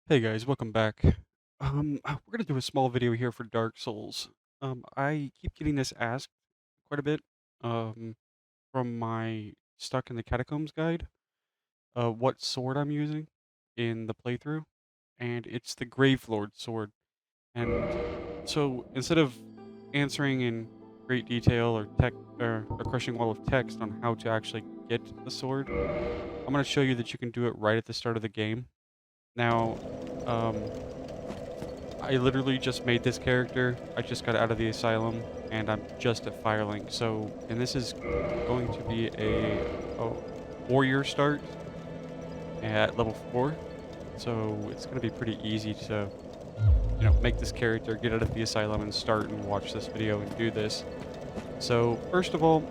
Hey guys, welcome back. We're gonna do a small video here for Dark Souls. I keep getting this asked quite a bit, um, from my Stuck in the Catacombs guide, what sword I'm using in the playthrough, and it's the Gravelord Sword. And so instead of answering in great detail or a crushing wall of text on how to actually get the sword, I'm gonna show you that you can do it right at the start of the game. Now, um, I literally just made this character. I just got out of the asylum, and I'm just at Firelink. So, and this is going to be a warrior start at level 4. So it's going to be pretty easy to, make this character, get out of the asylum, and start and watch this video and do this. So first of all,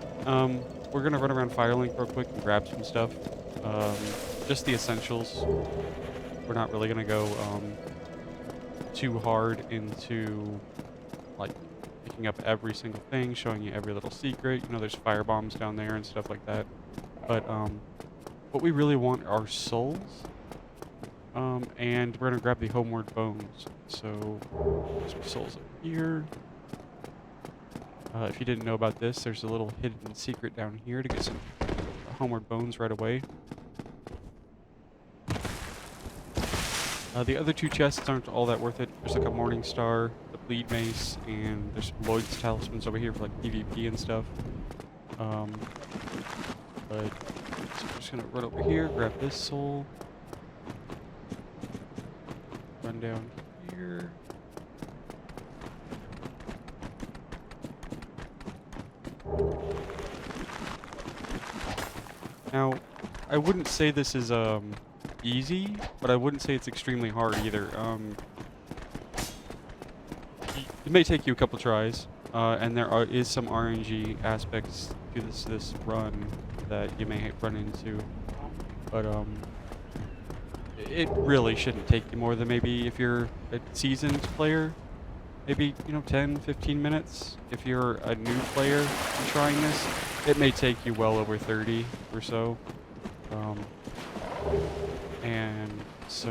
we're going to run around Firelink real quick and grab some stuff. Um, just the essentials. We're not really going to go too hard into like picking up every single thing, showing you every little secret. There's fire bombs down there and stuff like that. But what we really want are souls. And we're gonna grab the homeward bones. So there's some souls up here. If you didn't know about this, there's a little hidden secret down here to get some homeward bones right away. The other two chests aren't all that worth it. There's like a Morning Star, the Bleed Mace, and there's some Lloyd's Talismans over here for like PvP and stuff. Um, but so we're just gonna run over here, grab this soul, run down here. Now, I wouldn't say this is easy, but I wouldn't say it's extremely hard either. It may take you a couple tries, and is some RNG aspects to this run that you may run into, but it really shouldn't take you more than maybe if you're a seasoned player, maybe 10, 15 minutes. If you're a new player and trying this, it may take you well over 30 or so. And so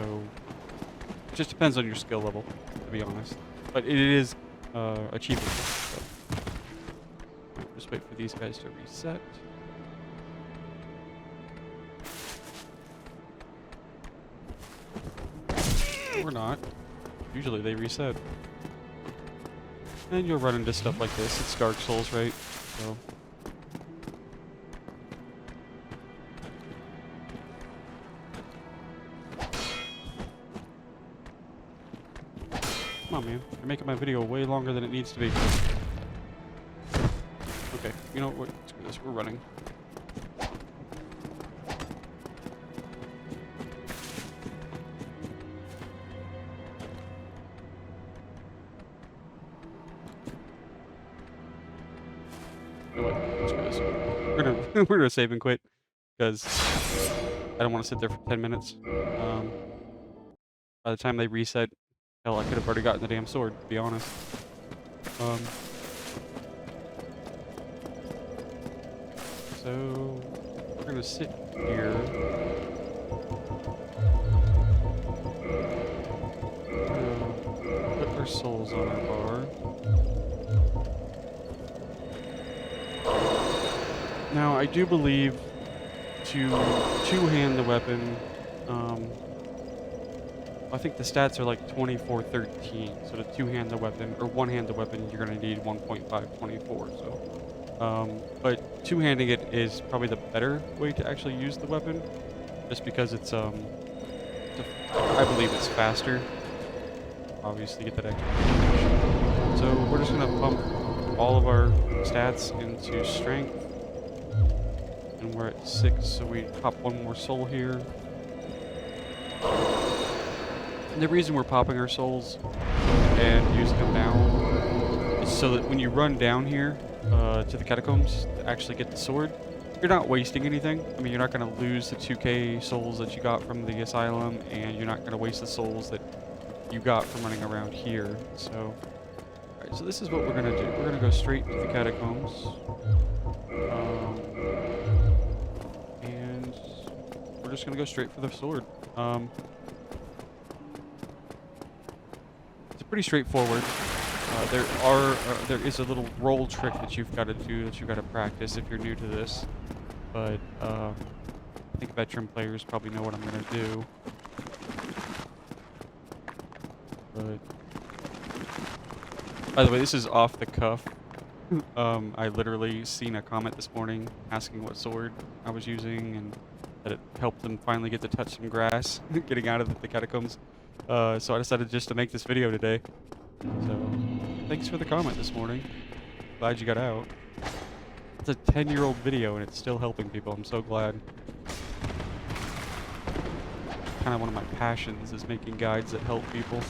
it just depends on your skill level, to be honest. But it is achievable. So just wait for these guys to reset. Or not. Usually they reset. And you'll run into stuff like this. It's Dark Souls, right? So. Come on, man. You're making my video way longer than it needs to be. Okay, you know what? Screw this. We're running. You know what? Screw this. We're gonna save and quit because I don't want to sit there for 10 minutes. By the time they reset, hell, I could have already gotten the damn sword, to be honest. So we're gonna sit here. Put our souls on our bar. Now, I do believe to two-hand the weapon, I think the stats are like 24-13. So to two-hand the weapon, or one-hand the weapon, you're going to need 1.524. So, but two-handing it is probably the better way to actually use the weapon, just because it's I believe it's faster. Obviously, get that extra. So we're just going to pump all of our stats into strength. And we're at 6, so we pop one more soul here. And the reason we're popping our souls and using them now is so that when you run down here to the catacombs to actually get the sword, you're not wasting anything. I mean, you're not going to lose the 2k souls that you got from the asylum, and you're not going to waste the souls that you got from running around here. So, alright, so this is what we're going to do. We're going to go straight to the catacombs. And we're just going to go straight for the sword. pretty straightforward. There is a little roll trick that you've got to do, that you've got to practice if you're new to this. But I think veteran players probably know what I'm gonna do. But by the way, this is off the cuff. I literally seen a comment this morning asking what sword I was using and that it helped them finally get to touch some grass getting out of the catacombs. So I decided just to make this video today. So thanks for the comment this morning. Glad you got out. It's a 10-year-old video and it's still helping people. I'm so glad. Kind of one of my passions is making guides that help people.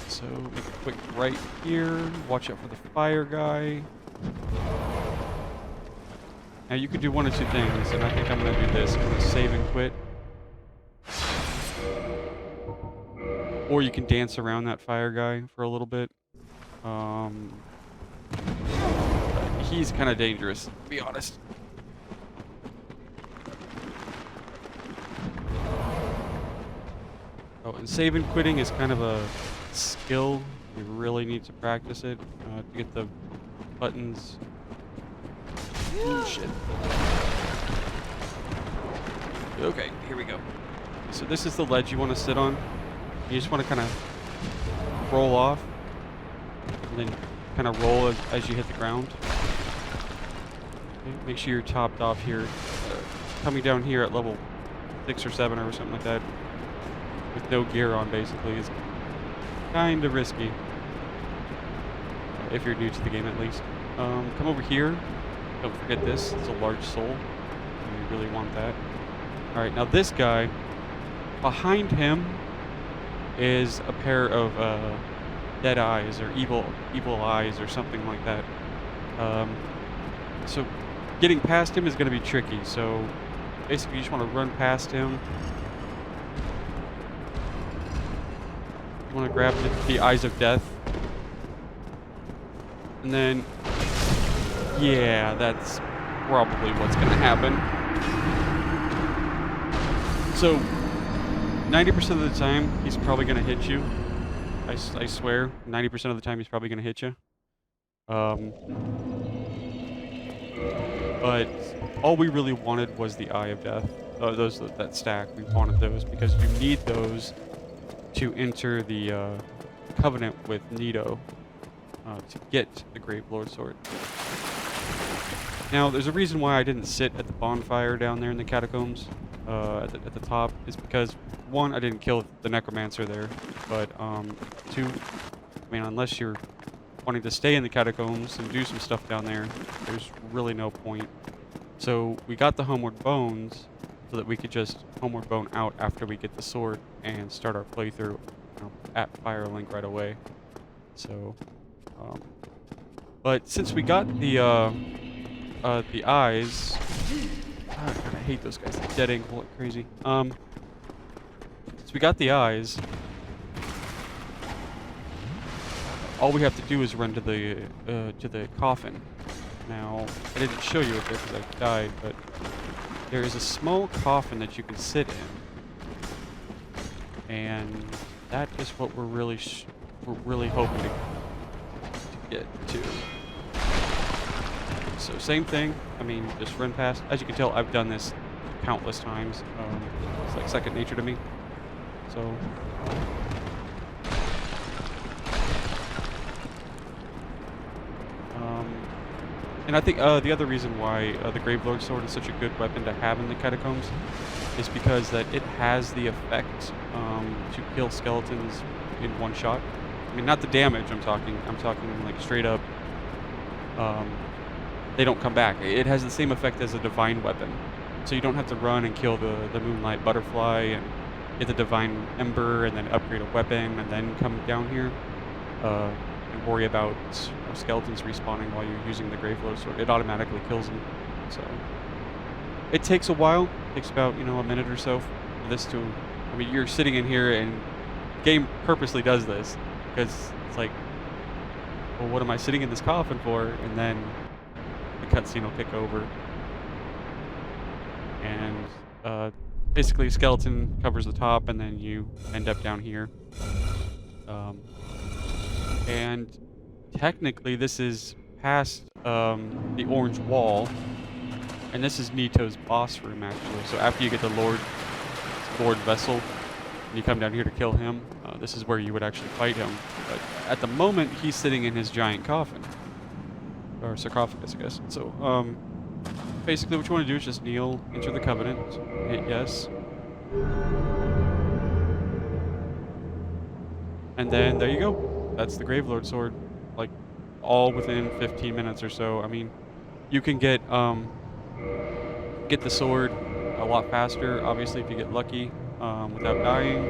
So make a quick right here. Watch out for the fire guy. Now you could do one of two things, and I think I'm gonna do this. I'm gonna save and quit. Or you can dance around that fire guy for a little bit. He's kind of dangerous, to be honest. Oh, and save and quitting is kind of a skill. You really need to practice it to get the buttons. Oh, shit. Okay, here we go. So this is the ledge you want to sit on. You just want to kind of roll off, and then kind of roll as you hit the ground. Okay, make sure you're topped off here. Coming down here at level 6 or 7 or something like that, with no gear on, basically, is kind of risky. If you're new to the game, at least. Come over here. Don't forget this. It's a large soul. You really want that. Alright, now this guy, behind him is a pair of dead eyes, or evil eyes, or something like that. So getting past him is going to be tricky. So basically you just want to run past him. You want to grab the eyes of death. And then, yeah, that's probably what's going to happen. So 90% of the time, he's probably going to hit you. I swear, 90% of the time, he's probably going to hit you. But all we really wanted was the Eye of Death. That stack, we wanted those because you need those to enter the Covenant with Nito to get the Gravelord Sword. Now, there's a reason why I didn't sit at the bonfire down there in the catacombs at the top. Is because, one, I didn't kill the necromancer there, but two, I mean, unless you're wanting to stay in the catacombs and do some stuff down there, there's really no point. So we got the homeward bones so that we could just homeward bone out after we get the sword and start our playthrough at Firelink right away. So, but since we got the eyes, God, I hate those guys. They dead angle like crazy. Since we got the eyes, all we have to do is run to the coffin. Now, I didn't show you it there because I died, but there is a small coffin that you can sit in, and that is what we're really hoping to get to. So same thing. I mean, just run past. As you can tell, I've done this countless times. It's like second nature to me. So. And I think the other reason why the Gravelord Sword is such a good weapon to have in the catacombs is because that it has the effect to kill skeletons in one shot. I mean, not the damage I'm talking like straight up. They don't come back. It has the same effect as a divine weapon. So you don't have to run and kill the Moonlight Butterfly and get the Divine Ember and then upgrade a weapon and then come down here and worry about skeletons respawning while you're using the Gravelord Sword. It automatically kills them. So it takes a while. It takes about, a minute or so for this to... I mean, you're sitting in here and the game purposely does this because it's like, well, what am I sitting in this coffin for? And then the cutscene will kick over. And basically a skeleton covers the top and then you end up down here. And technically, this is past the orange wall, and this is Nito's boss room actually. So after you get the Lord Vessel, and you come down here to kill him, this is where you would actually fight him. But at the moment, he's sitting in his giant coffin or sarcophagus, I guess. So basically, what you want to do is just kneel, enter the covenant, hit yes. And then there you go. That's the Gravelord sword. Like all within 15 minutes or so. I mean, you can get the sword a lot faster, obviously, if you get lucky, without dying.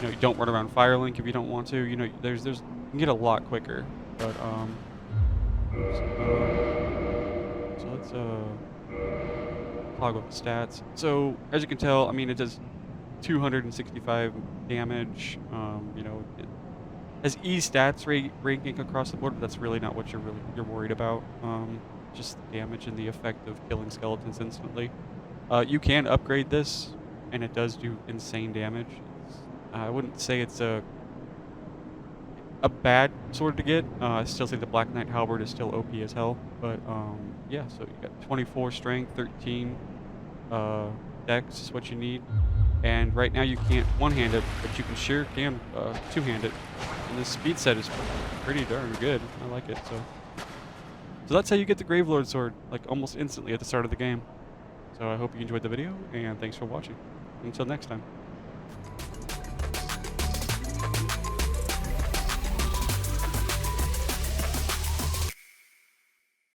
You don't run around Firelink if you don't want to. There's you can get a lot quicker. But oops, so let's toggle the stats. So as you can tell, I mean, it does 265 damage. It has E stats ranking across the board, but that's really not what you're worried about. Just the damage and the effect of killing skeletons instantly. You can upgrade this, and it does do insane damage. I wouldn't say it's a bad sword to get. I still think the Black Knight Halberd is still OP as hell. But yeah, so you got 24 strength, 13 dex is what you need. And right now you can't one-hand it, but you can two-hand it. And this speed set is pretty darn good. I like it. So that's how you get the Gravelord sword, like almost instantly at the start of the game. So I hope you enjoyed the video, and thanks for watching. Until next time.